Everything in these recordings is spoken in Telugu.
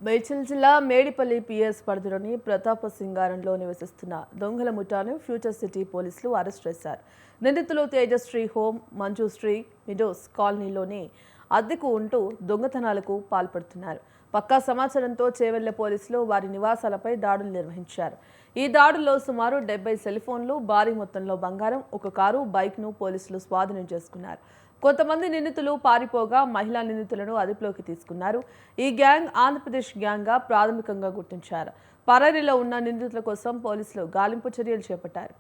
మేడ్చల్ జిల్లా మేడిపల్లి పిఎస్ పరిధిలోని ప్రతాప సింగారంలో నివసిస్తున్న దొంగల ముఠాను ఫ్యూచర్ సిటీ పోలీసులు అరెస్ట్ చేశారు. నిందితులు తేజశ్రీ హోమ్, మంజుశ్రీ మిడోస్ కాలనీలోని అద్దెకు ఉంటూ దొంగతనాలకు పాల్పడుతున్నారు. పక్కా సమాచారంతో చేవెళ్ల పోలీసులు వారి నివాసాలపై దాడులు నిర్వహించారు. ఈ దాడుల్లో సుమారు 70 సెల్ ఫోన్లు, భారీ మొత్తంలో బంగారం, ఒక కారు, బైక్ను పోలీసులు స్వాధీనం చేసుకున్నారు. కొంతమంది నిందితులు పారిపోగా మహిళా నిందితులను అదుపులోకి తీసుకున్నారు. ఈ గ్యాంగ్ ఆంధ్రప్రదేశ్ గ్యాంగ్గా ప్రాథమికంగా గుర్తించారు. పరారీలో ఉన్న నిందితుల కోసం పోలీసులు గాలింపు చర్యలు చేపట్టారు.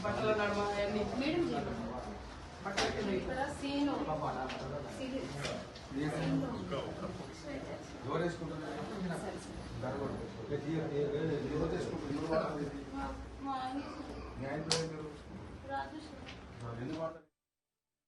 బట్టల నడమ అన్ని